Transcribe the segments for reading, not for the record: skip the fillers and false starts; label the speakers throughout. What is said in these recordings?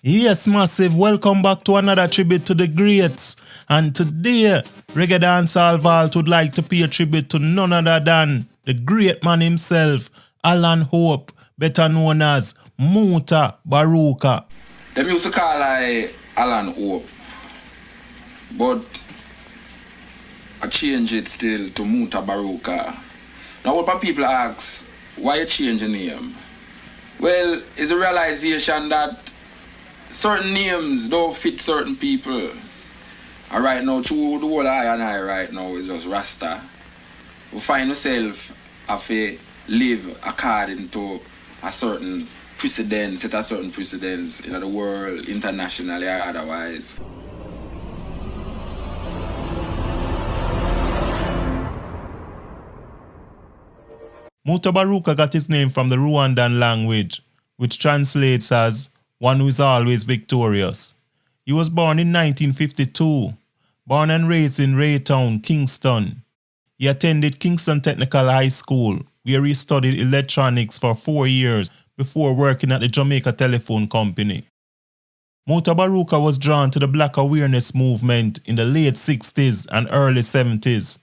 Speaker 1: Yes, massive. Welcome back to another tribute to the greats. And today, Reggae Dancehall Vault would like to pay a tribute to none other than the great man himself, Alan Hope, better known as Mutabaruka.
Speaker 2: Them used to call Alan Hope, but I change it still to Mutabaruka. Now what people ask, why you change the name? Well, it's a realization that certain names don't fit certain people. And right now, through the whole I and I right now is just Rasta. We find ourselves have to live according to a certain precedence, set a certain precedence in the world, internationally or otherwise.
Speaker 1: Mutabaruka got his name from the Rwandan language, which translates as one who is always victorious. He was born in 1952, born and raised in Raytown, Kingston. He attended Kingston Technical High School, where he studied electronics for 4 years before working at the Jamaica Telephone Company. Mutabaruka was drawn to the Black awareness movement in the late 60s and early 70s.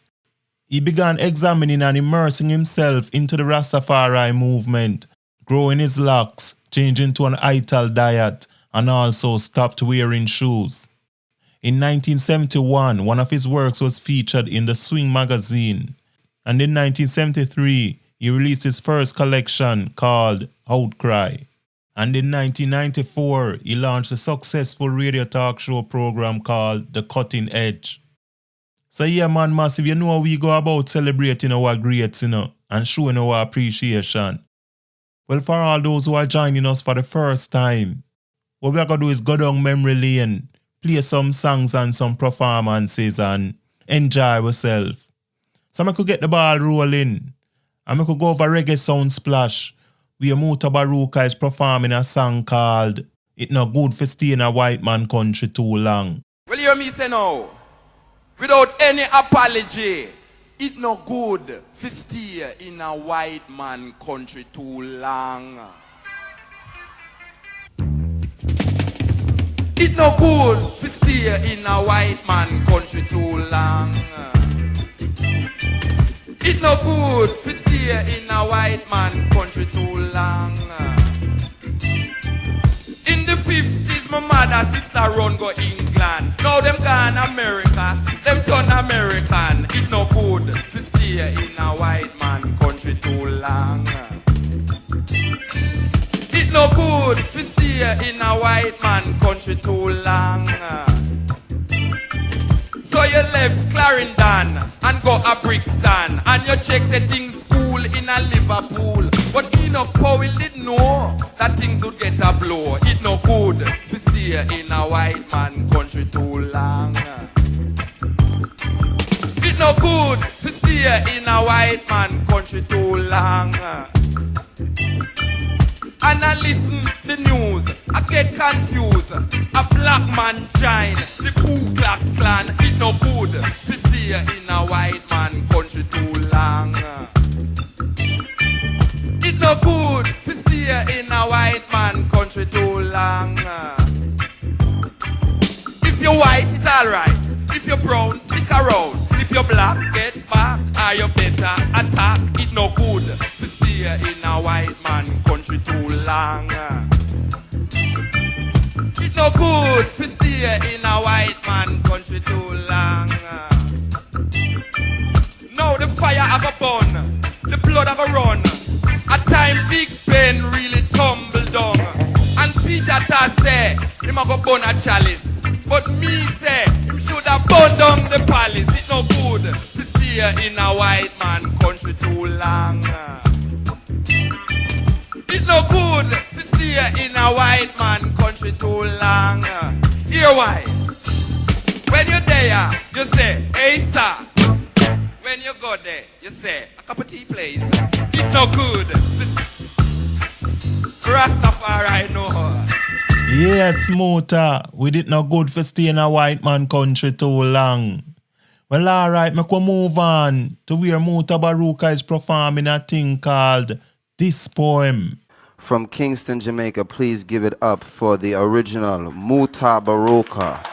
Speaker 1: He began examining and immersing himself into the Rastafari movement, growing his locks, changing to an ital diet, and also stopped wearing shoes. In 1971, one of his works was featured in the Swing magazine, and in 1973, he released his first collection called Outcry. And in 1994, he launched a successful radio talk show program called The Cutting Edge. So yeah, man, massive, you know how we go about celebrating our greats, and showing our appreciation. Well, for all those who are joining us for the first time, what we are going to do is go down memory lane, play some songs and some performances and enjoy ourselves. So I could get the ball rolling, and I could go over Reggae Sound Splash, where Mutabaruka is performing a song called It Not Good for Stay in a White Man Country Too Long.
Speaker 3: Will you hear me say now? Without any apology, it no good to stay in a white man country too long. It no good to stay in a white man country too long. It no good to stay in a white man country too long. In the 50s, my mother, sister run go England. Now them gone America, them turn American. It no good to stay in a white man country too long. It no good to stay in a white man country too long. So you left Clarendon and go a Brixton, and you check the things cool in a Liverpool. But enough Powell didn't know that things would get a blow. It no good to stay in a white man country too long. It no good to stay in a white man country too long. And I listen the news, I get confused. A black man join the Ku Klux Klan. It no good to stay in a white man country too long. It no good to stay in a white man country too long. If you're white, it's alright. If you're brown, stick around. If you're black, get back. Or you better attack. It no good to stay in a white man country too long. It no good to stay in a white man country too long. Now the fire have a burn, the blood have a run. At time Big Ben really tumble down. And Peter Ta say, him a go burn a chalice. But me say, him should have burned down the palace. It no good to stay in a white man country too long. It no good to stay in a white man country too long. Hear why? When you're there, you say, hey sir. When you go there, you say, a cup of tea please. It no good. Rastafari no.
Speaker 1: Yes, Muta, we did not good for stay in a white man country too long. Well, alright, me can move on to where Mutabaruka is performing a thing called This Poem.
Speaker 4: From Kingston, Jamaica, please give it up for the original Mutabaruka.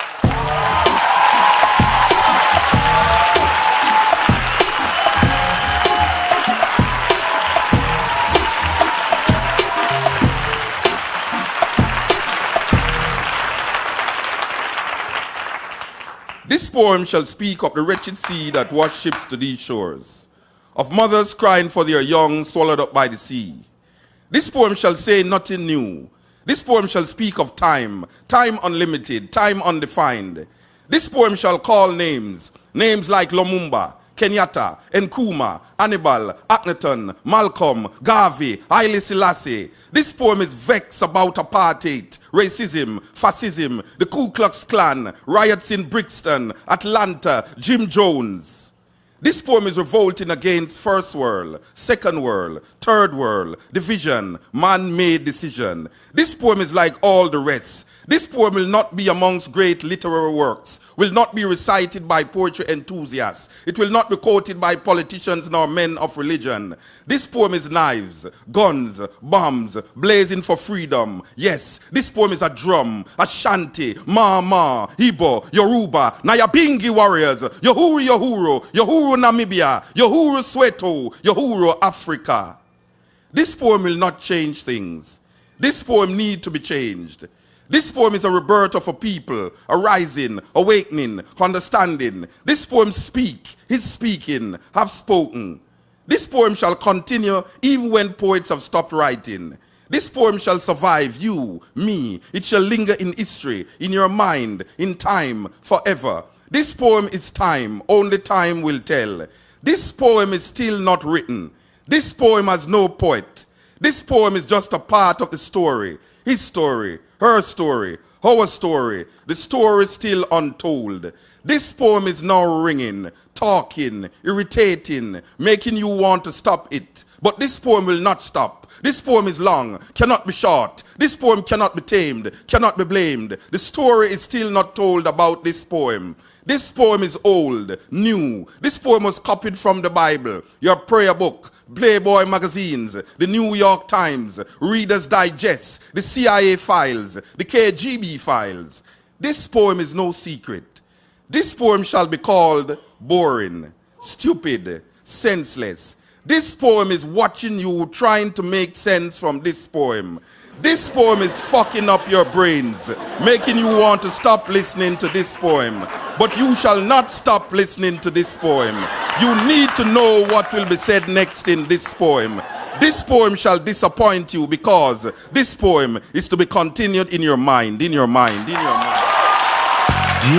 Speaker 5: This poem shall speak of the wretched sea that washed ships to these shores, of mothers crying for their young swallowed up by the sea. This poem shall say nothing new. This poem shall speak of time, time unlimited, time undefined. This poem shall call names, names like Lumumba, Kenyatta, Nkrumah, Hannibal, Akhenaton, Malcolm, Garvey, Haile Selassie. This poem is vexed about apartheid, racism, fascism, the Ku Klux Klan, riots in Brixton, Atlanta, Jim Jones. This poem is revolting against first world, second world, third world, division, man-made decision. This poem is like all the rest. This poem will not be amongst great literary works, will not be recited by poetry enthusiasts. It will not be quoted by politicians nor men of religion. This poem is knives, guns, bombs, blazing for freedom. Yes, this poem is a drum, Ashanti, Mama, Igbo, Yoruba, Nyabingi warriors, Yohuru Yohuru, Yohuru Namibia, Yohuru Soweto, Yohuru Africa. This poem will not change things. This poem needs to be changed. This poem is a rebirth of a people, a rising, awakening, understanding. This poem speak, his speaking, have spoken. This poem shall continue even when poets have stopped writing. This poem shall survive you, me. It shall linger in history, in your mind, in time, forever. This poem is time, only time will tell. This poem is still not written. This poem has no poet. This poem is just a part of the story, his story, her story, our story. The story is still untold. This poem is now ringing, talking, irritating, making you want to stop it. But this poem will not stop. This poem is long, cannot be short. This poem cannot be tamed, cannot be blamed. The story is still not told about this poem. This poem is old, new. This poem was copied from the Bible, your prayer book, Playboy magazines, the New York Times, Reader's Digest, the CIA files, the KGB files. This poem is no secret. This poem shall be called boring, stupid, senseless. This poem is watching you trying to make sense from this poem. This poem is fucking up your brains, making you want to stop listening to this poem. But you shall not stop listening to this poem. You need to know what will be said next in this poem. This poem shall disappoint you because this poem is to be continued in your mind, in your mind, in your mind.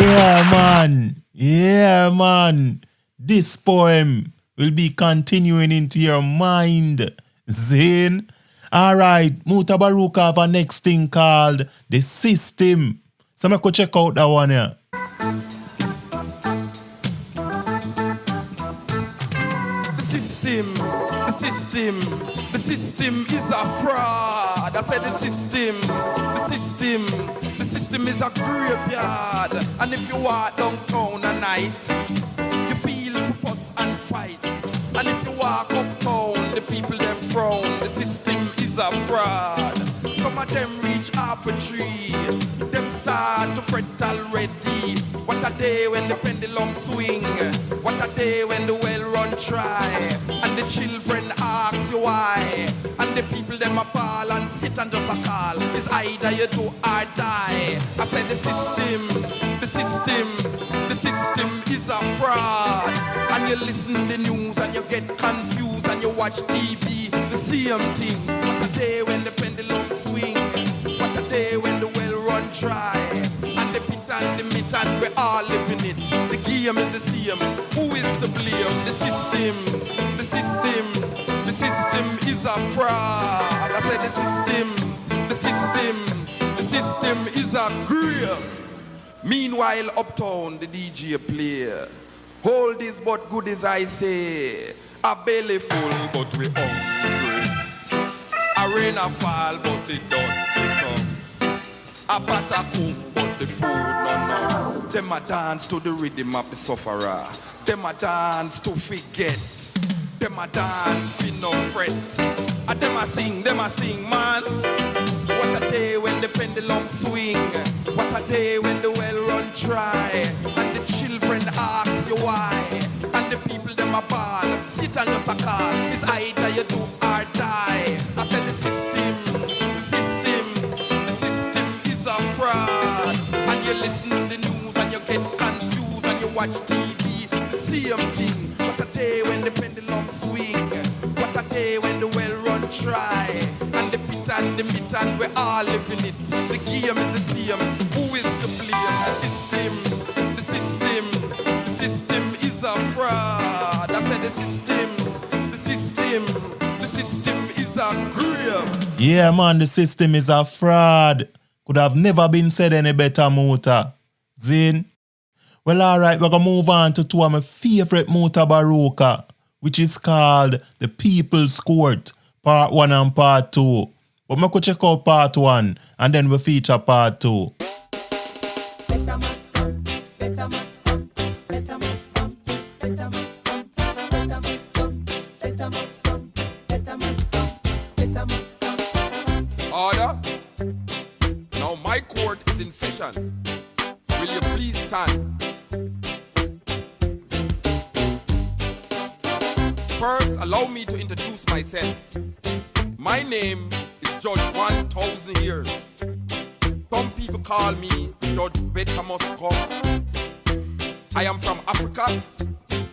Speaker 1: Yeah, man. Yeah, man. This poem will be continuing into your mind. Zane. All right, Mutabaruka have a next thing called The System. So I could check out that one here.
Speaker 3: The system is a fraud. I said the system is a graveyard. And if you walk downtown at night, you feel for fuss and fight. And if you walk uptown, the people them frown. The system is a fraud. Some of them reach half a tree. Them start to fret already. What a day when the pendulum swing. What a day when the well run dry. And the children ask you why. And the people them appall and sit and just a call. It's either you do or die. I said the system is a fraud. And you listen to the news and you get confused and you watch TV, the same thing. What a day when the pendulum swing. What a day when the well run dry. And the pit and the meat and we all live in it. The game is the same. Who is to blame? The system is a fraud. I said the system is a grave. Meanwhile, uptown, the DJ play. Hold this but good as I say. A belly full but we hungry. A rain a fall but it don't come. A patakum but the food no. Them a dance to the rhythm of the sufferer. Them a dance to forget. them a dance, feel no fret. And them a sing, man. What a day when the pendulum swing. What a day when the well run dry. And the children ask you why. And the people them a ball. Sit and just a call. It's either you do or die. I said the system is a fraud. And you listen to the news and you get confused and you watch TV. The same thing. What a day when the pendulum swing. What a day when the well run dry. And the pit and the meat and we all live in it. The game is the same. Who is to blame? The system is a fraud. I said the system is a grave.
Speaker 1: Yeah, man, the system is a fraud. Could have never been said any better, Muta. Zin? Well, alright, we're going to move on to two of my favorite Mutabaruka, which is called The People's Court, Part 1 and Part 2. But we could check out Part 1, and then we feature Part 2.
Speaker 3: Order. Now my court is in session. Will you please stand? First, allow me to introduce myself. My name is Judge 1,000 Years. Some people call me Judge Better Must Come. I am from Africa,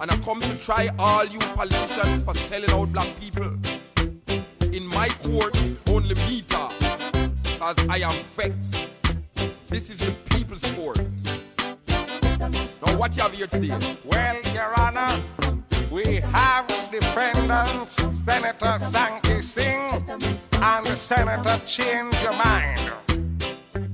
Speaker 3: and I come to try all you politicians for selling out black people. In my court, only me talk, as I am vexed. This is the people's court. Now what you have here today?
Speaker 6: Well, Your Honor, we have defendants, Senator Sankey Singh and Senator Change Your Mind.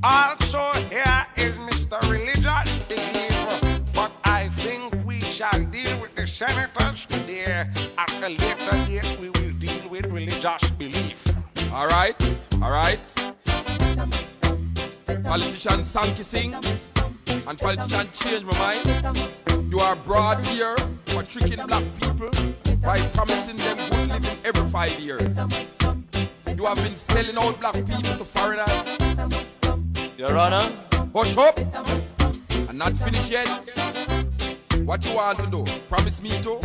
Speaker 6: Also here is Mr. Religious Belief, but I think we shall deal with the senators there. At a later date, we will deal with religious belief.
Speaker 3: All right. Politician Sankey Singh and politician Change My Mind. You are brought here for tricking black people by promising them good living every 5 years. You have been selling out black people to foreigners.
Speaker 7: Your Honor.
Speaker 3: Hush up. And not finished yet. What you want to do? Promise me to?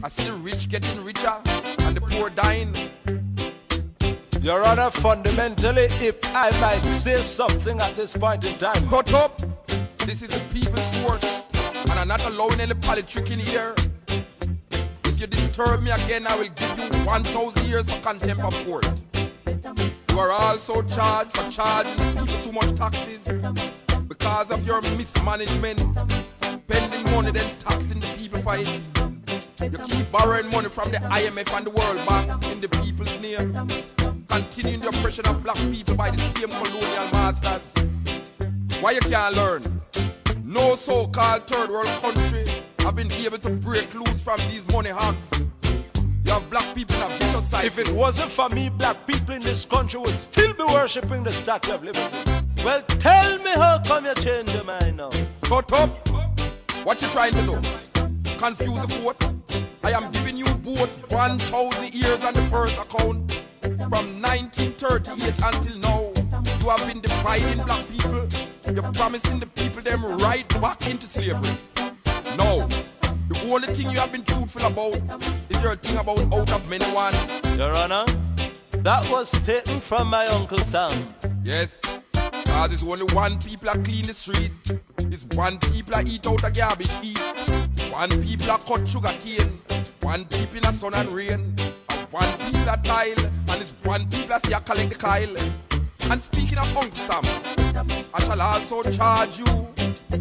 Speaker 3: I see the rich getting richer and the poor dying.
Speaker 7: Your Honor, fundamentally, if I might say something at this point in time.
Speaker 3: Shut up! This is the people's court, and I'm not allowing any politicking here. If you disturb me again, I will give you 1,000 years for contempt of court. You are also charged for charging the people too much taxes because of your mismanagement, spending money then taxing the people for it. You keep borrowing money from the IMF and the World Bank in the people's name, continuing the oppression of black people by the same colonial masters. Why you can't learn? No so-called third world country have been able to break loose from these money hawks. You have black people in a vicious cycle.
Speaker 7: If it wasn't for me, black people in this country would still be worshipping the Statue of Liberty. Well, tell me how come you change your mind now?
Speaker 3: Shut up! What you trying to do? Confuse the court? I am giving you both 1,000 years on the first account. From 1938 until now, you have been dividing black people. You're promising the people them right back into slavery. No, the only thing you have been truthful about is your thing about out of many one.
Speaker 7: Your Honor, that was taken from my Uncle Sam.
Speaker 3: Yes, because there's only one people that clean the street. There's one people that eat out a garbage heap. One people that cut sugar cane. One people in the sun and rain. And one people that tile. And it's one people that see a collect the kyle. And speaking of Uncle Sam, I shall also charge you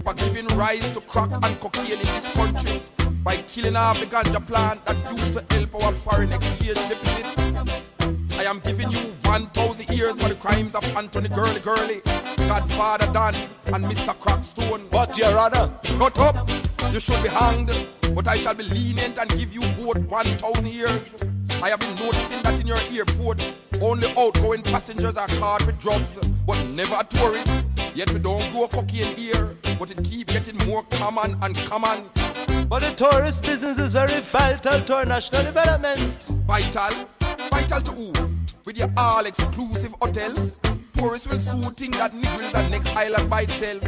Speaker 3: for giving rise to crack and cocaine in this country by killing off the ganja plant that used to help our foreign exchange deficit. I am giving you 1,000 years for the crimes of Anthony Gurley, Godfather Dan, and Mr. Crackstone.
Speaker 7: But Your Honor,
Speaker 3: shut up! You should be hanged, but I shall be lenient and give you both 1,000 years. I have been noticing that in your airports, only outgoing passengers are caught with drugs, but never tourists. Yet we don't grow cocaine here, but it keeps getting more common and common.
Speaker 7: But the tourist business is very vital to our national development.
Speaker 5: Vital? Vital to who? With your all-exclusive hotels? Tourists will soon think that Negroes are next island by itself.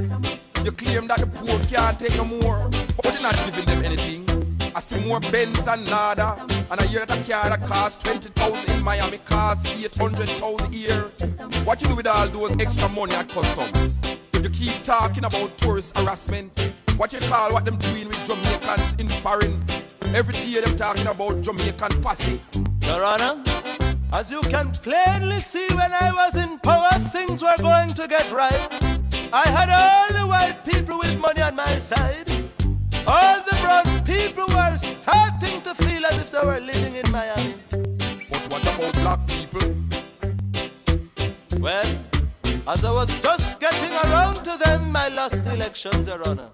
Speaker 5: You claim that the poor can't take no more, but you're not giving them anything. I see more Benz than nada, and I hear that a car that costs 20,000 in Miami costs 800,000 a year. What you do with all those extra money at customs? You keep talking about tourist harassment. What you call what them doing with Jamaicans in foreign? Every day them talking about Jamaican posse.
Speaker 7: Your Honor, as you can plainly see, when I was in power, things were going to get right. I had all the white people with money on my side. All the brown people were starting to feel as if they were living in Miami.
Speaker 5: But what about black people?
Speaker 7: Well, as I was just getting around to them, I lost the elections, Your Honor.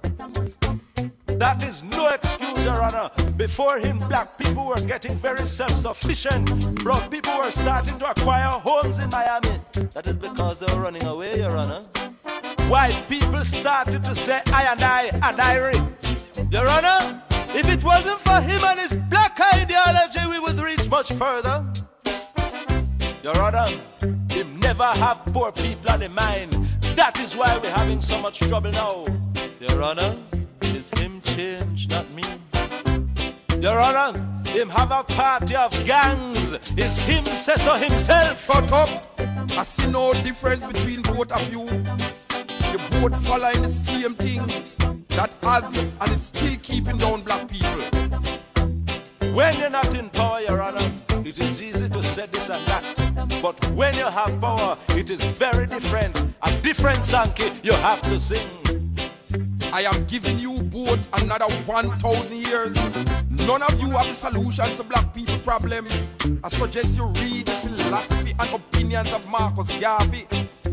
Speaker 3: That is no excuse, Your Honor. Before him, black people were getting very self-sufficient. Brown people were starting to acquire homes in Miami.
Speaker 7: That is because they were running away, Your Honor.
Speaker 3: White people started to say, I and I.
Speaker 7: Your Honor, if it wasn't for him and his black ideology, we would reach much further.
Speaker 3: Your Honor, him never have poor people on the mind. That is why we're having so much trouble now.
Speaker 7: Your Honor, it's him change, not me.
Speaker 3: Your Honor, him have a party of gangs. It's him say so himself.
Speaker 5: Shut up! I see no difference between both of you. You both following the same things that has and is still keeping down black people.
Speaker 3: When you're not in power, Your Honor, it is easy to say this and that. But when you have power, it is very different. A different song you have to sing.
Speaker 5: I am giving you both another 1,000 years. None of you have the solutions to black people problem. I suggest you read the philosophy and opinions of Marcus Garvey.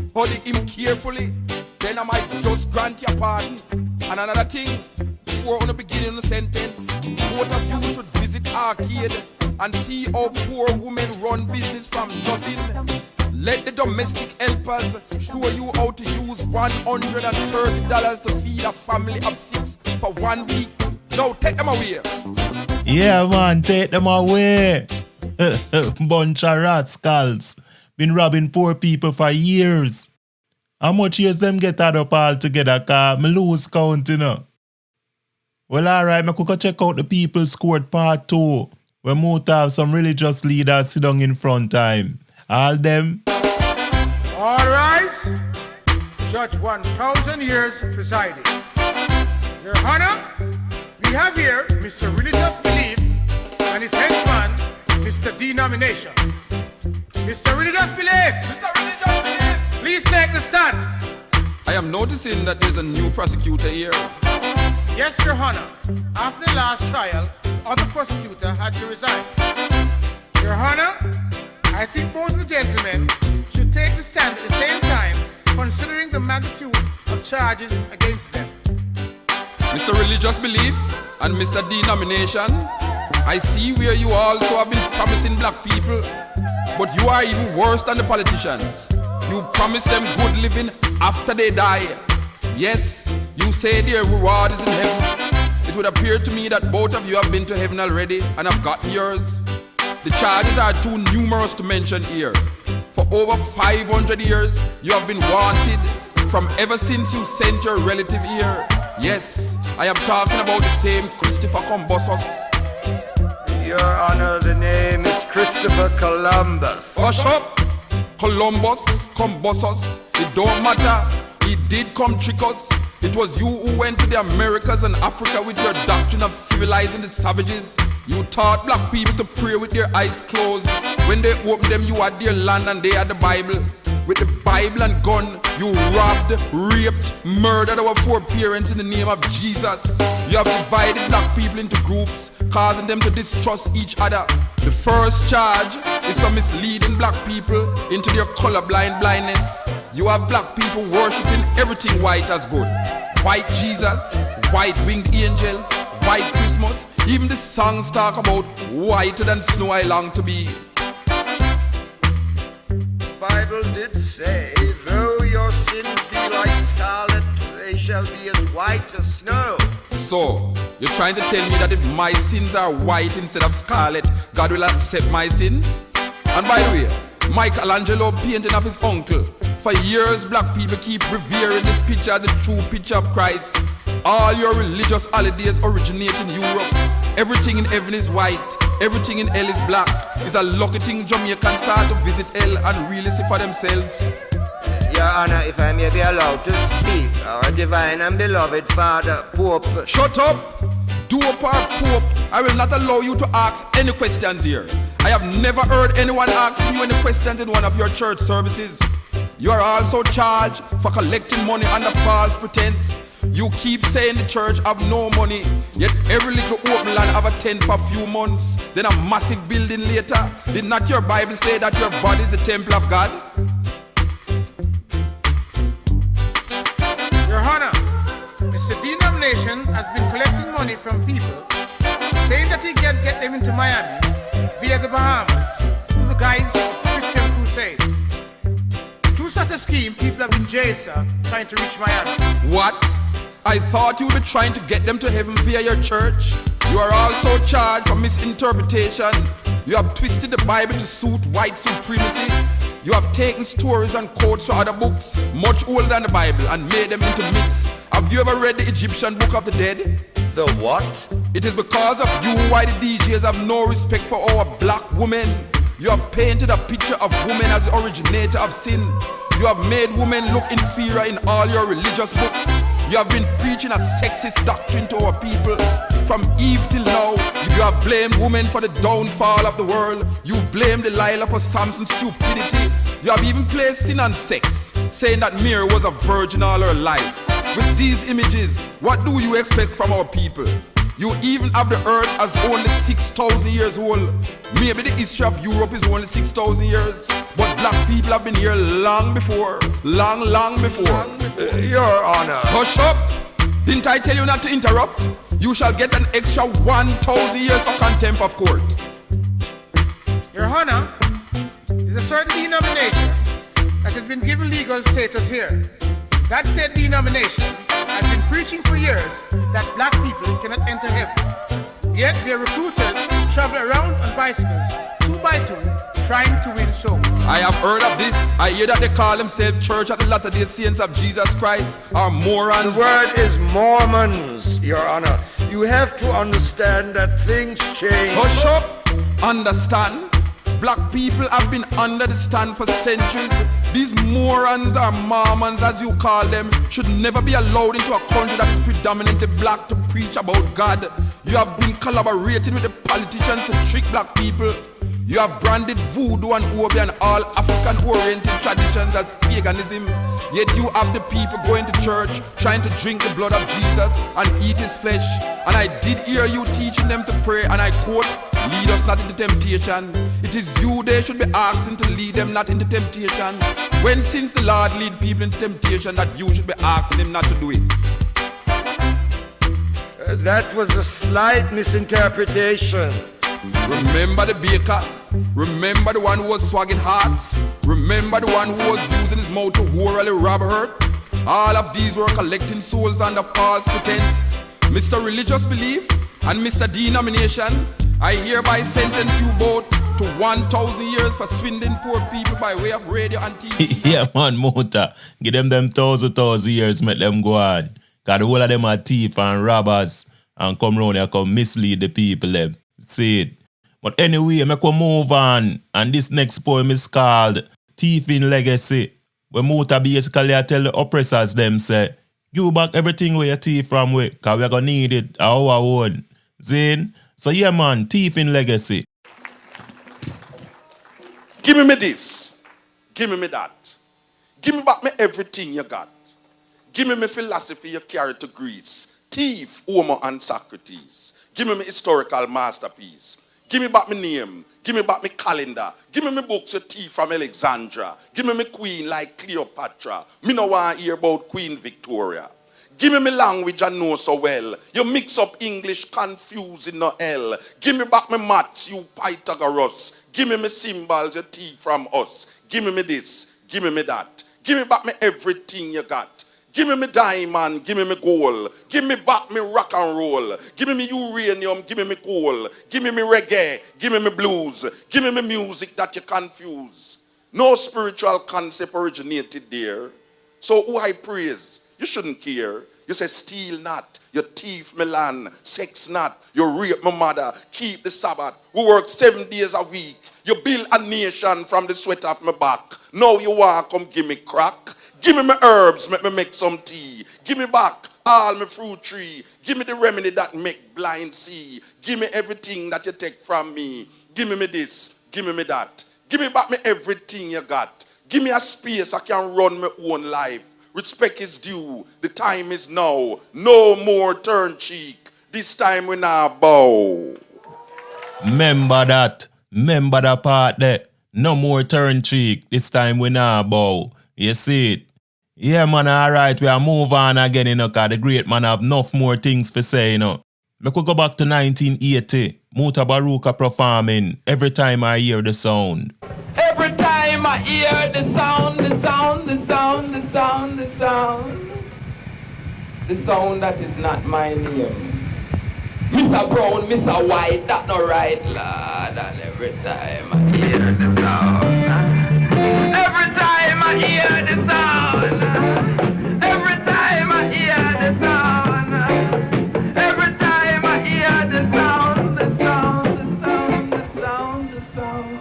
Speaker 5: Study him carefully. Then I might just grant your pardon. And another thing, before on the beginning of the sentence, both of you should visit Arcade and see how poor women run business from nothing. Let the domestic helpers show you how to use $130 to feed a family of 6 for 1 week. Now take them away.
Speaker 1: Yeah, man, take them away. Bunch of rascals. Been robbing poor people for years. How much years them get add up all together? Cause me lose count, you know. Well, alright, I could go check out the People's Court Part 2, where Moot have some religious leaders sit down in front time. All them.
Speaker 8: All rise. Judge 1,000 years presiding. Your Honor, we have here Mr. Religious Belief and his henchman, Mr. Denomination. Mr. Religious Belief! Mr. Religious Belief! Please take the stand.
Speaker 5: I am noticing that there's a new prosecutor here.
Speaker 8: Yes, Your Honor. After the last trial, other prosecutor had to resign. Your Honor, I think both of the gentlemen should take the stand at the same time, considering the magnitude of charges against them.
Speaker 5: Mr. Religious Belief and Mr. Denomination, I see where you also have been promising black people, but you are even worse than the politicians. You promise them good living after they die. Yes, you say their reward is in heaven. It would appear to me that both of you have been to heaven already and have gotten yours. The charges are too numerous to mention here. For over 500 years, you have been wanted from ever since you sent your relative here. Yes, I am talking about the same Christopher Columbus.
Speaker 9: Your Honor, the name is Christopher Columbus.
Speaker 5: Hush up! Columbus, Combusus, it don't matter. He did come trick us. It was you who went to the Americas and Africa with your doctrine of civilizing the savages. You taught black people to pray with their eyes closed. When they opened them, you had their land and they had the Bible. With the Bible and gun, you robbed, raped, murdered our foreparents in the name of Jesus. You have divided black people into groups, causing them to distrust each other. The first charge is for misleading black people into their colorblind blindness. You have black people worshipping everything white as good. White Jesus, white winged angels, white Christmas. Even the songs talk about whiter than snow I long to be.
Speaker 9: Bible did say, though your sins be like scarlet, they shall be as white as snow.
Speaker 5: So,
Speaker 2: You're trying to tell me that if my sins are white instead of scarlet, God will accept my sins? And by the way, Michelangelo painting of his uncle. For years, black people keep revering this picture as the true picture of Christ. All your religious holidays originate in Europe. Everything in heaven is white. Everything in hell is black. It's a lucky thing Jamaicans start to visit hell and really see for themselves.
Speaker 9: Your Honor, if I may be allowed to speak, our divine and beloved Father, Pope.
Speaker 2: Shut up! Dope or Pope, I will not allow you to ask any questions here. I have never heard anyone asking you any questions in one of your church services. You are also charged for collecting money under false pretense. You keep saying the church have no money, yet every little open land have a tent for a few months, then a massive building later. Did not your Bible say that your body is the temple of God?
Speaker 8: Your Honor, Mr. Denomination has been collecting money from people, saying that he can get them into Miami via the Bahamas through the guise of Christian crusade. Through such a scheme, people have been jailed, sir, trying to reach Miami.
Speaker 2: What? I thought you were trying to get them to heaven via your church. You are also charged for misinterpretation. You have twisted the Bible to suit white supremacy. You have taken stories and quotes from other books, much older than the Bible, and made them into myths. Have you ever read the Egyptian Book of the Dead?
Speaker 9: The what?
Speaker 2: It is because of you why the DJs have no respect for our black women. You have painted a picture of women as the originator of sin. You have made women look inferior in all your religious books. You have been preaching a sexist doctrine to our people. From Eve till now, you have blamed women for the downfall of the world. You blame Delilah for Samson's stupidity. You have even placed sin on sex, saying that Mary was a virgin all her life. With these images, what do you expect from our people? You even have the earth as only 6,000 years old. Maybe the history of Europe is only 6,000 years. But black people have been here long before. Long before.
Speaker 9: Your Honor.
Speaker 2: Hush up! Didn't I tell you not to interrupt? You shall get an extra 1,000 years for contempt of court.
Speaker 8: Your Honor, there's a certain denomination that has been given legal status here. That said denomination has been preaching for years that black people cannot enter heaven. Yet their recruiters travel around on bicycles, 2 by 2, trying to win souls.
Speaker 2: I have heard of this. I hear that they call themselves Church of the Latter-day Saints of Jesus Christ, or morons.
Speaker 9: The word is Mormons, Your Honor. You have to understand that things change.
Speaker 2: Hush up! Understand? Black people have been under the stand for centuries. These morons or Mormons, as you call them, should never be allowed into a country that is predominantly black to preach about God. You have been collaborating with the politicians to trick black people. You have branded voodoo and obi and all African-oriented traditions as paganism. Yet you have the people going to church, trying to drink the blood of Jesus and eat his flesh. And I did hear you teaching them to pray, and I quote, "Lead us not into temptation." It is you they should be asking to lead them not into temptation. When since the Lord lead people into temptation that you should be asking him not to do it?
Speaker 9: That was a slight misinterpretation.
Speaker 2: Remember the baker. Remember the one who was swagging hearts. Remember the one who was using his mouth to orally rob her. All of these were collecting souls under false pretense. Mr. Religious Belief and Mr. Denomination, I hereby sentence you both to 1,000 years for swindling poor people by way of radio and TV.
Speaker 1: Yeah, man, Mota. Give them 1,000 years, make them go on. Because the whole of them are thief and robbers and come round here come mislead the people. Them. See it. But anyway, I can move on. And this next poem is called Thieving Legacy. Where Mota basically I tell the oppressors them say, give back everything where you thief from we, because we're going to need it our own. Zane? So yeah, man, Thieving Legacy.
Speaker 5: Give me this. Give me that. Give me back me everything you got. Give me philosophy you carry to Greece. Thief, Homer and Socrates. Give me historical masterpiece. Give me back my name. Give me back my calendar. Give me books you thief from Alexandria. Give me queen like Cleopatra. Me no want hear about Queen Victoria. Give me language I know so well. You mix up English confusing no hell. Give me back my maths, you Pythagoras. Give me symbols you thief from us. Give me this. Give me that. Give me back me everything you got. Give me diamond, give me gold. Give me back me rock and roll. Give me uranium, give me coal. Give me reggae, give me blues. Give me music that you confuse. No spiritual concept originated there. So who I praise, you shouldn't care. You say steal not, you thief me land, sex not, you rape my mother, keep the Sabbath. We work 7 days a week. You build a nation from the sweat of my back. Now you want come give me crack. Give me my herbs, make me make some tea. Give me back all my fruit tree. Give me the remedy that make blind see. Give me everything that you take from me. Give me this, give me that. Give me back me everything you got. Give me a space I can run my own life. Respect is due. The time is now. No more turn cheek. This time we now bow.
Speaker 1: Remember that. Remember that part there. No more turn cheek. This time we now bow. You see it? Yeah, man, alright, we are move on again, you know, because the great man have enough more things to say, you know. We could go back to 1980. Mutabaruka performing Every Time I Hear the Sound.
Speaker 2: Every time I hear the sound, the sound, the sound, the sound, the sound. The sound that is not my name. Mr. Brown, Mr. White, that not right, Lord. And every time I hear the sound. Every time I hear the sound. Every time I hear the sound. Every time I hear the sound, the sound, the sound, the sound, the sound.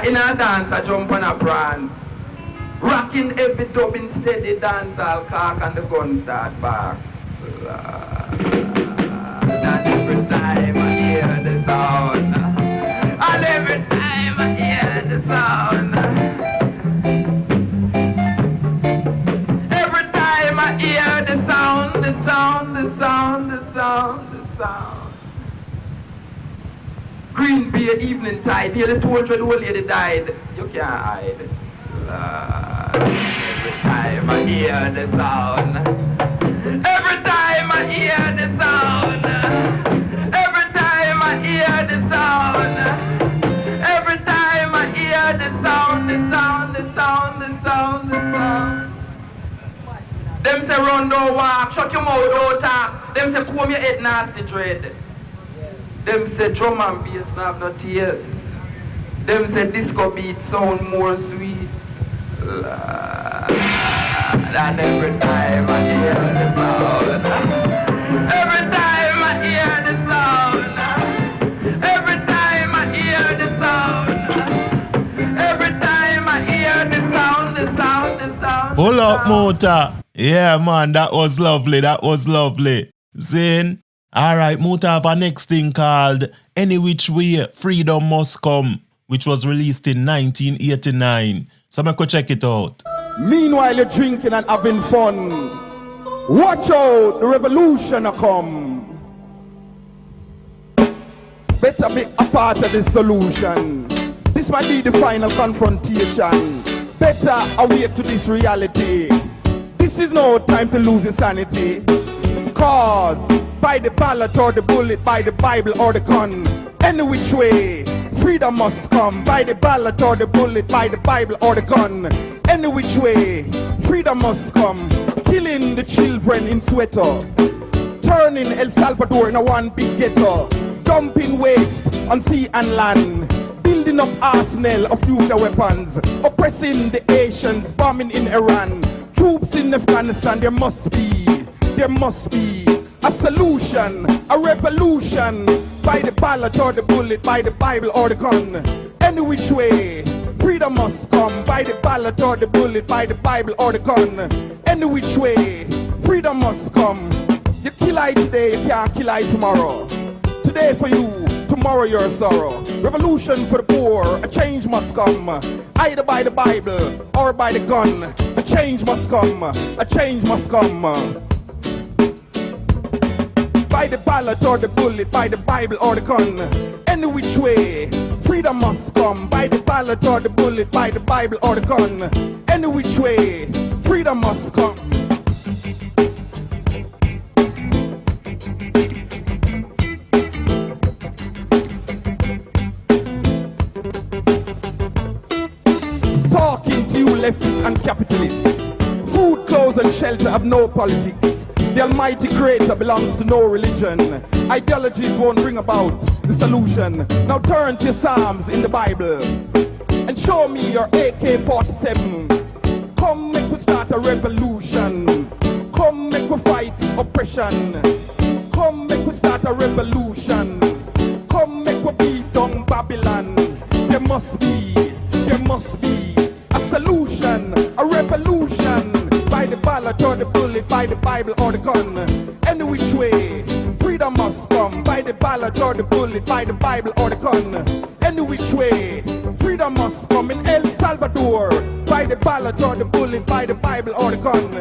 Speaker 2: In a dance, I jump on a prance. Rocking every dub in steady dancehall cock and the gun start back. And every time I hear the sound. And every time I hear the sound. Every time I hear the sound, the sound, the sound, the sound, the sound. Green Bay evening tide, nearly 200 old lady died. You can't hide. Every time I hear the sound. Every time I hear the sound. Every time I hear the sound. Every time I hear the sound, the sound, the sound, the sound, the sound. Them say run, don't walk, shut your mouth, don't talk. Them say comb your head, nasty dread. Them say drum and bass not have no tears. Them say disco beat sound more sweet. And every time I hear the sound. Every time I hear the sound. Every time I hear the sound. Every time I hear the sound, the sound, the sound.
Speaker 1: Pull up, Muta. Yeah, man, that was lovely. That was lovely. Zane. Alright, Muta have a next thing called Any Which Way Freedom Must Come, which was released in 1989. So I could check it out.
Speaker 10: Meanwhile, you're drinking and having fun. Watch out, the revolution will come. Better be a part of the solution. This might be the final confrontation. Better awake to this reality. This is no time to lose your sanity. Cause by the ballot or the bullet, by the Bible or the gun, any which way, freedom must come. By the ballot or the bullet, by the Bible or the gun, any which way, freedom must come. Killing the children in Soweto, turning El Salvador into one big ghetto, dumping waste on sea and land, building up arsenal of future weapons, oppressing the Asians, bombing in Iran, troops in Afghanistan. There must be a solution, a revolution. By the ballot or the bullet, by the Bible or the gun, any which way, freedom must come. By the ballot or the bullet, by the Bible or the gun, any which way, freedom must come. You kill I today, you can't kill I tomorrow. Today for you, tomorrow your sorrow. Revolution for the poor, a change must come. Either by the Bible or by the gun, a change must come, a change must come. By the ballot or the bullet, by the Bible or the gun, any which way, freedom must come. By the ballot or the bullet, by the Bible or the gun, any which way, freedom must come. Talking to you leftists and capitalists, food shelter of no politics. The Almighty Creator belongs to no religion. Ideologies won't bring about the solution. Now turn to your Psalms in the Bible and show me your AK-47. Come make we start a revolution. Come make we fight oppression. Come make we start a revolution. Come make we beat down Babylon. There must be a solution, a revolution. By the ballot or the bullet, by the Bible or the gun. Any which way, freedom must come. By the ballot or the bullet, by the Bible or the gun. Any which way, freedom must come. In El Salvador, by the ballot or the bullet, by the Bible or the gun.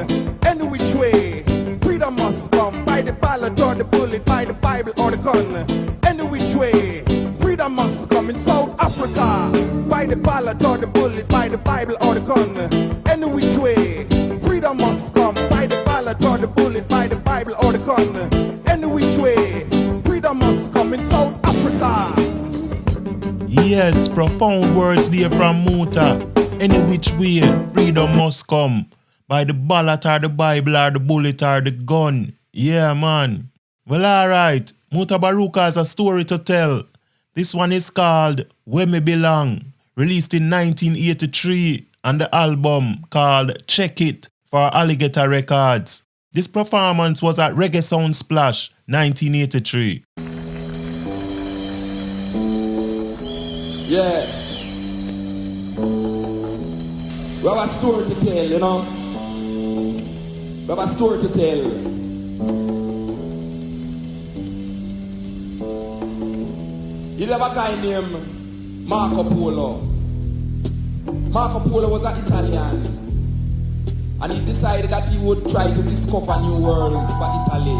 Speaker 10: Any which way, freedom must come. By the ballot or the bullet, by the Bible or the gun. Any which way, freedom must come. In South Africa, by the ballot or the bullet, by the Bible or the gun. Any which way, freedom must come. By the ballot or the bullet, by the Bible or the gun. Any which way, freedom must come. In South Africa.
Speaker 1: Yes, profound words there from Muta. Any which way, freedom must come. By the ballot or the Bible or the bullet or the gun. Yeah, man. Well, alright. Mutabaruka has a story to tell. This one is called Where Me Belong, released in 1983 on the album called Check It for Alligator Records. This performance was at Reggae Sound Splash 1983.
Speaker 2: Yeah. We have a story to tell, you know. We have a story to tell. You have a guy named Marco Polo. Marco Polo was an Italian. And he decided that he would try to discover new worlds for Italy.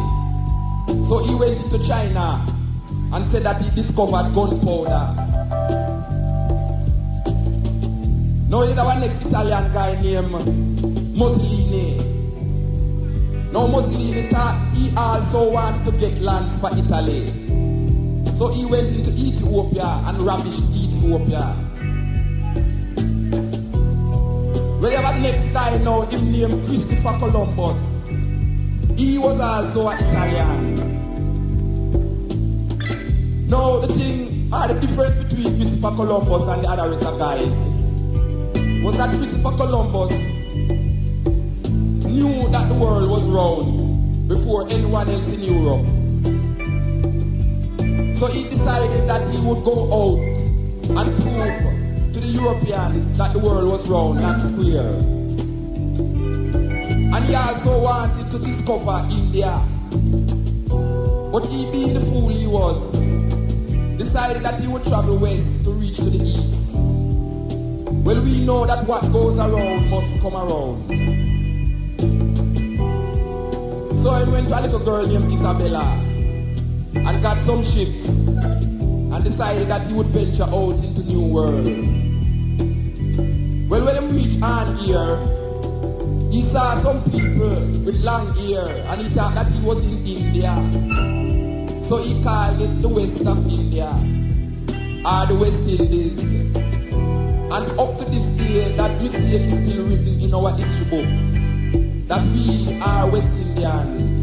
Speaker 2: So he went into China and said that he discovered gunpowder. Now you have a next Italian guy named Mussolini. Now Mussolini thought he also wanted to get lands for Italy. So he went into Ethiopia and ravished Ethiopia. Well, you have a next guy now, him named Christopher Columbus. He was also an Italian. Now the thing, the difference between Christopher Columbus and the other rest of guys was that Christopher Columbus knew that the world was round before anyone else in Europe. So he decided that he would go out and prove to the Europeans that the world was round, not square. And he also wanted to discover India. But he, being the fool he was, decided that he would travel west to reach to the east. Well, we know that what goes around must come around. So he went to a little girl named Isabella and got some ships and decided that he would venture out into new world. Well, when he reached on here, he saw some people with long hair and he thought that he was in India. So he called it the West of India, or the West Indies. And up to this day, that mistake is still written in our history books, that we are West Indians.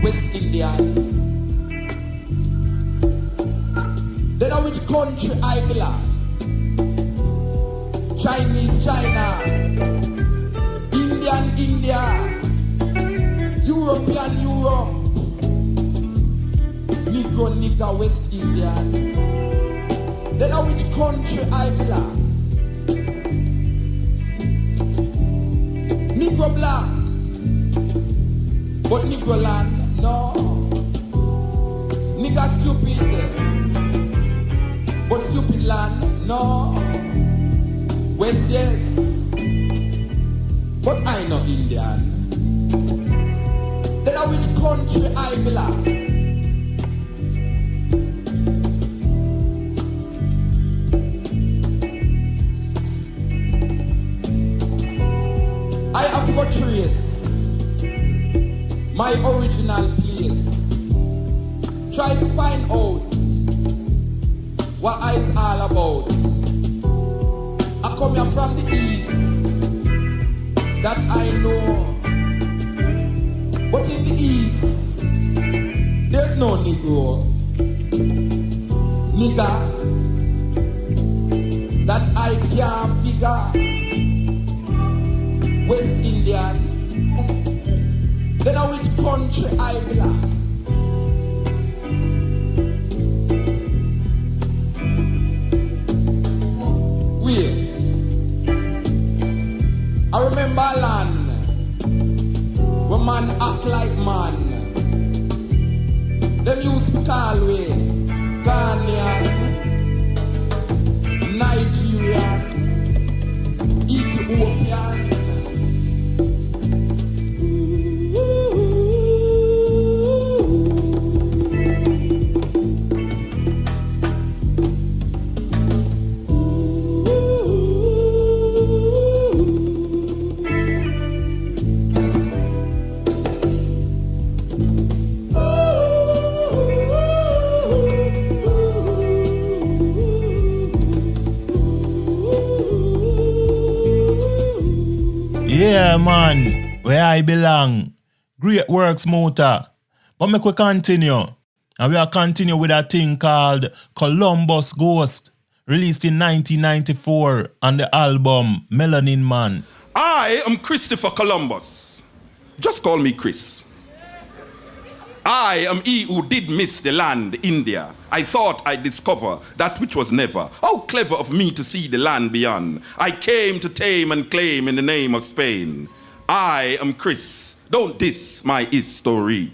Speaker 2: West India. They know which country I belong. Chinese, China. Indian, India. European, Europe. Negro, nigga, West Indian. They know which country I belong. Negro black. But Negro land, no. original place. Try to find out what it's all about. I come here from the east, that I know. But in the east, there's no Negro. Nigga, that I can't figure. West Indian, then I which country I belong. Wait, I remember a land where man act like man. Them used to call me Ghanaian, Nigerian, Ethiopian.
Speaker 1: Yeah, man, where I belong. Great works, Motor. But make we continue. And we are continue with a thing called Columbus Ghost, released in 1994 on the album Melanin Man.
Speaker 5: I am Christopher Columbus. Just call me Chris. I am he who did miss the land, India. I thought I'd discover that which was never. How clever of me to see the land beyond. I came to tame and claim in the name of Spain. I am Chris. Don't diss my history.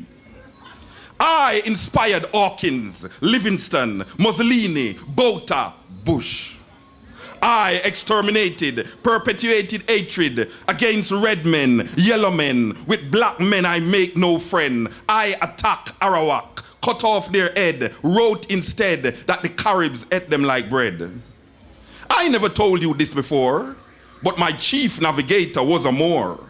Speaker 5: I inspired Hawkins, Livingston, Mussolini, Botha, Bush. I exterminated, perpetuated hatred against red men, yellow men. With black men I make no friend. I attack Arawak, cut off their head, wrote instead that the Caribs ate them like bread. I never told you this before, but my chief navigator was a Moor.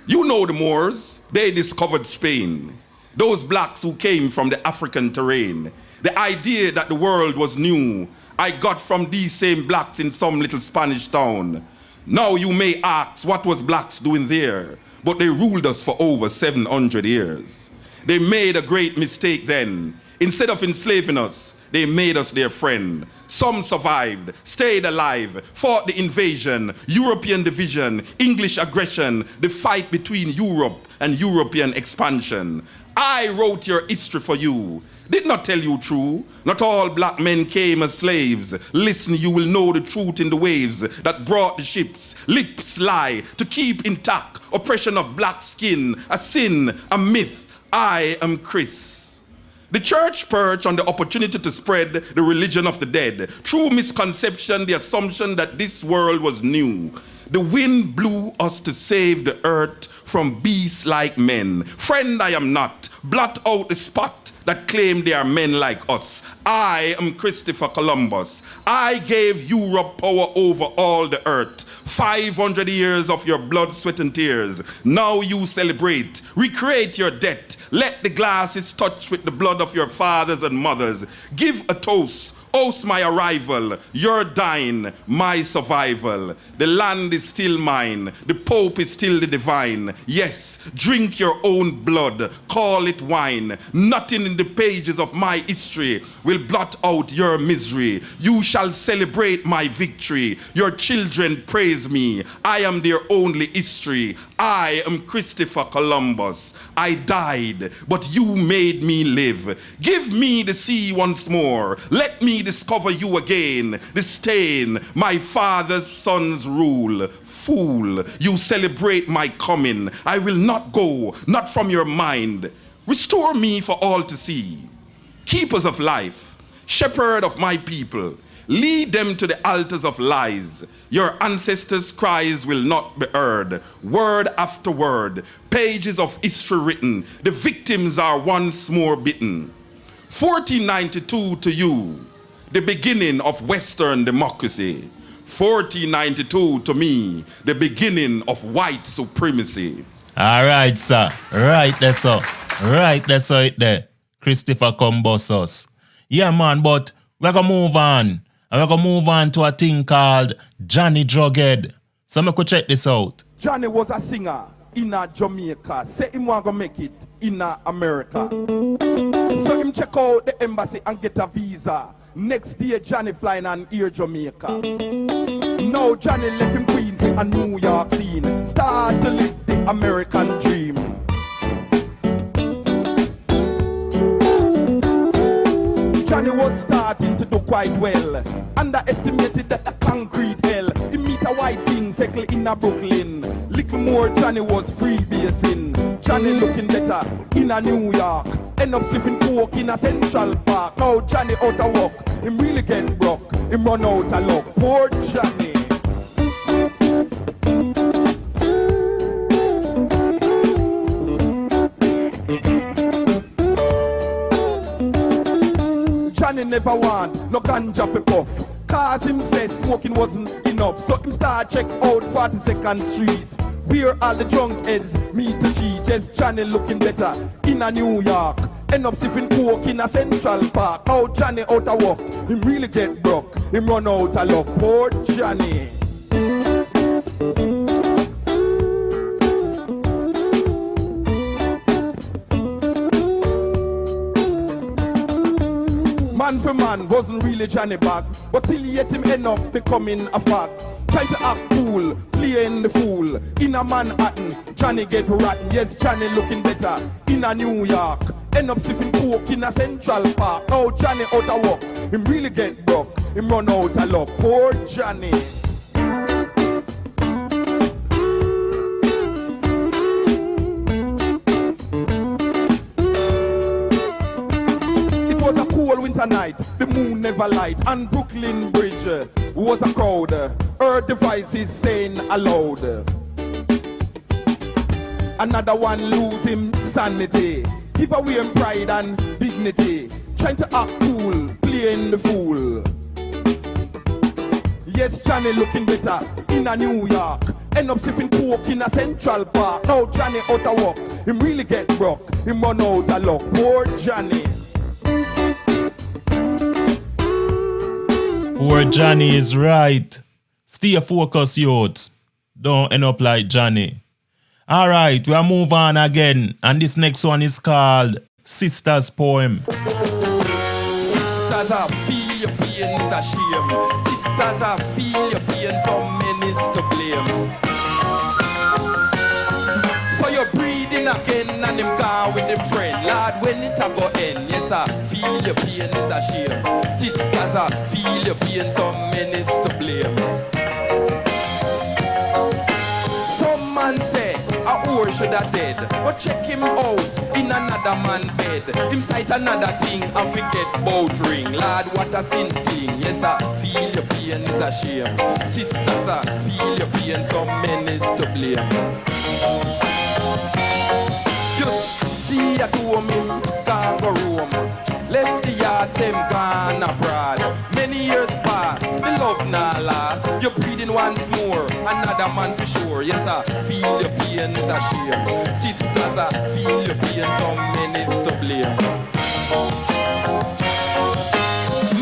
Speaker 5: You know the Moors, they discovered Spain. Those blacks who came from the African terrain. The idea that the world was new, I got from these same blacks in some little Spanish town. Now you may ask, what was blacks doing there? But they ruled us for over 700 years. They made a great mistake then. Instead of enslaving us, they made us their friend. Some survived, stayed alive, fought the invasion, European division, English aggression, the fight between Europe and European expansion. I wrote your history for you. Did not tell you true. Not all black men came as slaves. Listen, you will know the truth in the waves that brought the ships. Lips lie to keep intact. Oppression of black skin, a sin, a myth. I am Chris. The church perched on the opportunity to spread the religion of the dead. True misconception, the assumption that this world was new. The wind blew us to save the earth from beasts like men. Friend, I am not. Blot out the spot that claim they are men like us. I am Christopher Columbus. I gave Europe power over all the earth. 500 years of your blood, sweat, and tears. Now you celebrate. Recreate your debt. Let the glasses touch with the blood of your fathers and mothers. Give a toast. Host my arrival, your dying, my survival. The land is still mine, the Pope is still the divine. Yes, drink your own blood, call it wine. Nothing in the pages of my history will blot out your misery. You shall celebrate my victory. Your children praise me. I am their only history. I am Christopher Columbus. I died, but you made me live. Give me the sea once more. Let me discover you again. The stain, my father's son's rule. Fool, you celebrate my coming. I will not go, not from your mind. Restore me for all to see. Keepers of life, shepherd of my people, lead them to the altars of lies. Your ancestors' cries will not be heard. Word after word, pages of history written. The victims are once more bitten. 1492 to you, the beginning of Western democracy. 1492 to me, the beginning of white supremacy.
Speaker 1: All right, sir. Right there, sir. Right, that's how it there. Christopher Combosos. Yeah, man, but we're going to move on. And we're going to move on to a thing called Johnny Drughead. So me could check this out.
Speaker 10: Johnny was a singer in Jamaica. Say him want to make it in America. So him check out the embassy and get a visa. Next day Johnny flying on Air Jamaica. Now Johnny left him Queens and New York scene. Start to live the American dream. Johnny was starting to do quite well. Underestimated that the concrete hell. He meet a white thing circle in a Brooklyn. Little more Johnny was freebasing. Johnny looking better in a New York. End up sipping coke in a Central Park. Now Johnny out of work. Him really get broke. Him run out of luck. Poor Johnny. Johnny never want no ganja fi puff. Cause him say smoking wasn't enough. So him start check out 42nd Street. Where all the drunk heads meet to cheat. Yes, Johnny looking better in a New York. End up sipping coke in a Central Park. Now Johnny out of work. Him really get broke. Him run out of luck. Poor Johnny. Man for man wasn't really Johnny back, but still yet him end up becoming a fact. Trying to act cool, playing the fool. In a Manhattan, Johnny get rotten. Yes, Johnny looking better in a New York. End up sipping coke in a Central Park. Now Johnny out of work, him really get broke. Him run out of luck. Poor Johnny. Winter night, the moon never light, and Brooklyn Bridge was a crowd. Her devices saying aloud. Another one lose him sanity. Give away him pride and dignity. Trying to act cool, playing the fool. Yes, Johnny looking better in a New York. End up sipping coke in a Central Park. Now Johnny out of work, him really get broke. Him run out of luck. Poor Johnny.
Speaker 1: Poor Johnny is right. Stay focused, youths. Don't end up like Johnny. Alright, we'll move on again. And this next one is called Sister's Poem.
Speaker 10: Sisters, I feel your pain is a shame. Sisters, I feel your pain, some men is to blame. So you're breathing again and him gone with him friend. Lord, when it a go end, yes, I feel your pain is a shame. Sisters, I feel your pain, some men is to blame. Some man say, a whore should have dead. But check him out in another man bed. Him sight another thing and forget bout ring. Lord, what a sin thing. Yes, I feel your pain is a shame. Sisters, I feel your pain, some men is to blame. Just stay at home, him can't go roam. Left the yard, same gone abroad. Many years pass, the love now last. You're breathing once more, another man for sure. Yes, I feel your pain is a shame. Sisters, I feel your pain, some men is to blame.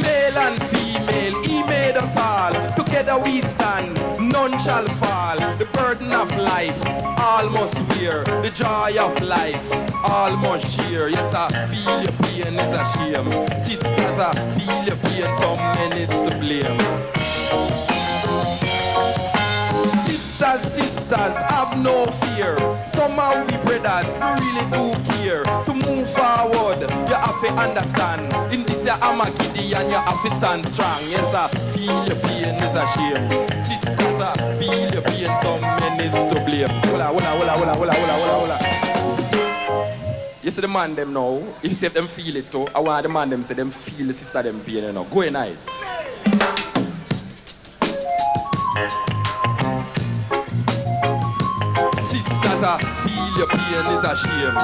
Speaker 10: Male and female, he made us all. Together we stand, none shall fall. The burden of life, all must bear. The joy of life, all must share. Yes, I feel your pain is a shame. Sisters, I feel your pain, some men is to blame. Sisters, have no fear. Somehow we brothers, we really do care. To move forward, you have to understand. In this year, I'm a giddy and you have to stand strong. Yes, I feel your pain is a shame. Sisters, I feel your pain, some men is to blame. Hola. You see the man them now, if you say them feel it too, I want the man them say them feel the sister them pain, you know. Go in night. Sisters, I feel your pain is a shame.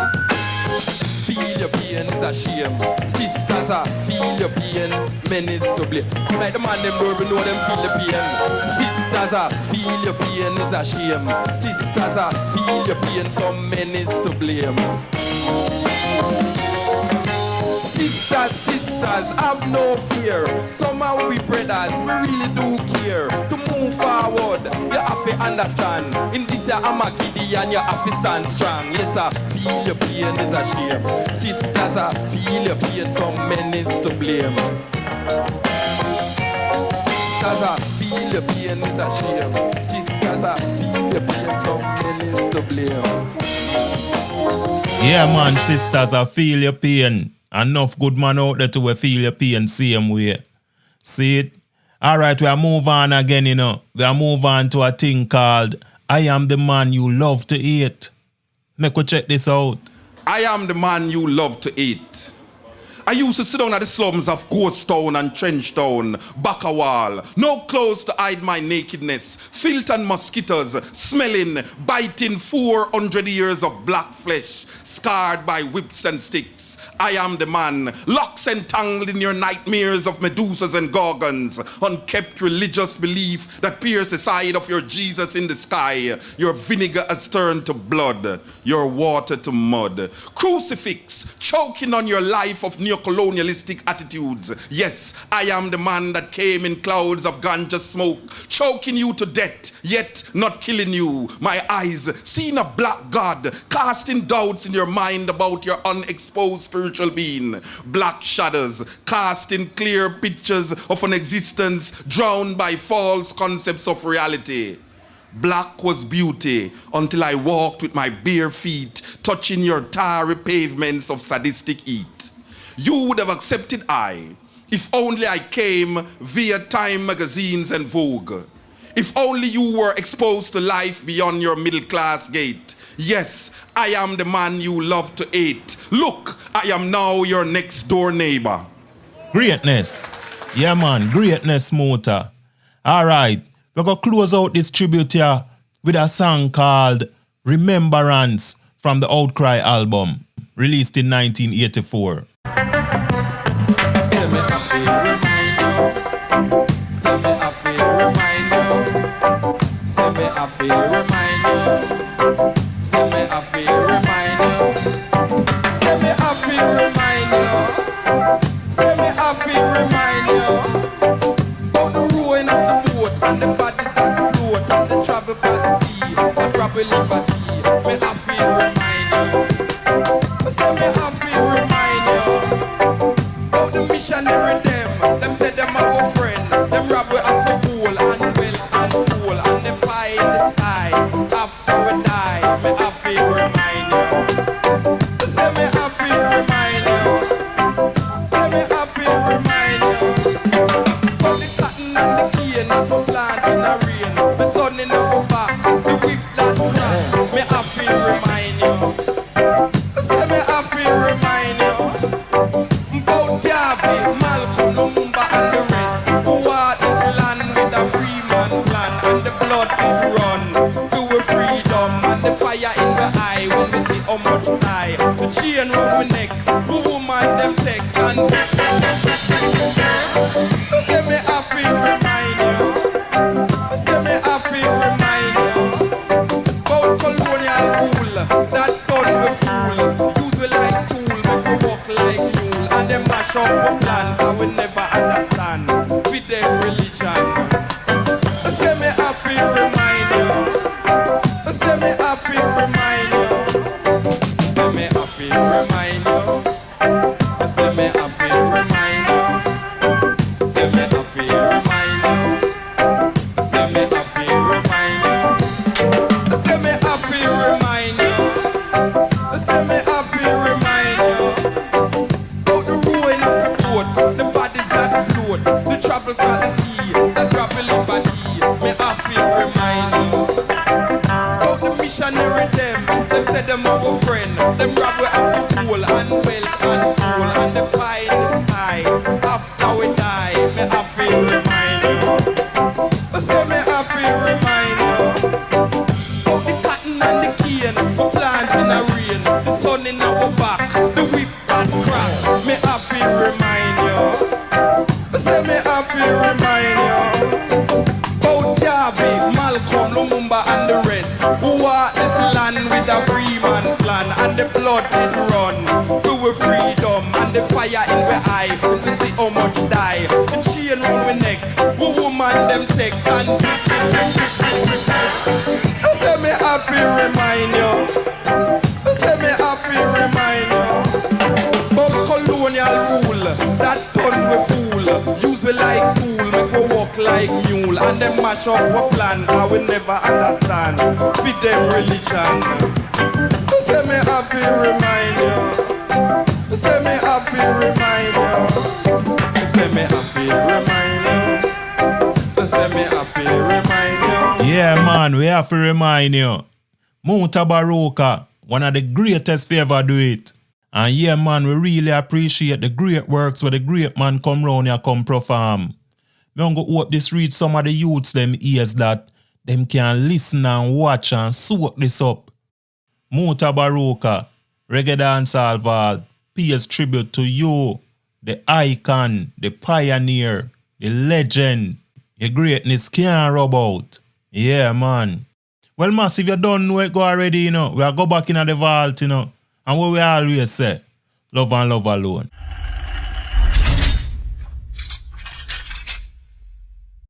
Speaker 10: Feel your pain
Speaker 3: pain is a shame. Sisters are feel your pain, men is to blame. Like the man them where we know them feel the pain. Sisters are feel your pain is a shame. Sisters are feel your pain, some men is to blame. Sisters, have no fear. Somehow we brothers, we really do care. To move forward, you have to understand. In this year, I'm a kiddie and you have to stand strong. Yes, I feel your pain is a shame. Sisters, I feel your pain, some men is to blame. Sisters, I feel your pain is a shame. Sisters, I feel your pain, some men is to blame.
Speaker 1: Yeah, man, sisters, I feel your pain. Enough good man out there to feel your pain same way. See it? Alright, we are move on again, you know. We are move on to a thing called I Am the Man You Love to Eat. Make we check this out.
Speaker 5: I am the man you love to eat. I used to sit down at the slums of Ghost Town and Trench Town, Bacawal. No clothes to hide my nakedness. Filth and mosquitoes, smelling, biting 400 years of black flesh, scarred by whips and sticks. I am the man, locks entangled in your nightmares of Medusas and Gorgons, unkept religious belief that pierced the side of your Jesus in the sky. Your vinegar has turned to blood, your water to mud. Crucifix, choking on your life of neocolonialistic attitudes. Yes, I am the man that came in clouds of ganja smoke, choking you to death, yet not killing you. My eyes seen a black God, casting doubts in your mind about your unexposed spiritual being. Black shadows, casting clear pictures of an existence drowned by false concepts of reality. Black was beauty until I walked with my bare feet, touching your tarry pavements of sadistic heat. You would have accepted I, if only I came via Time magazines and Vogue. If only you were exposed to life beyond your middle class gate. Yes, I am the man you love to hate. Look, I am now your next door neighbor.
Speaker 1: Greatness. Yeah, man, greatness motor. All right, we're going to close out this tribute here with a song called Remembrance from the Outcry album, released in 1984.
Speaker 3: The bodies that float, the remind you. Say me happy remind you. About Garvey, Malcolm, Lumumba and the rest. Who are this land with a free man plan. And the blood it run through a freedom. And the fire in the eye. We see how much die. The chain round we neck. Who woman them take. And say me happy remind you. Say me happy remind you. But colonial rule, that done we fool. Use we like tool, make we walk like mule. And them mash up our plan, I will never understand. Feed them religion. Say me happy remind you. Say me happy remind you. Say me happy remind you. Say me happy remind you.
Speaker 1: Yeah, man, we have to remind you. Mutabaruka, one of the greatest fi ever do it. And yeah, man, we really appreciate the great works where the great man come round here come perform. Me want to hope this reach some of the youths them ears that them can listen and watch and soak this up. Mutabaruka, Reggae Dancehall Vault, pays tribute to you, the icon, the pioneer, the legend. Your greatness can't rub out. Yeah, man. Well, massive, you don't know it go already, you know. We are go back in the vault, you know. And what we always say, love and love alone.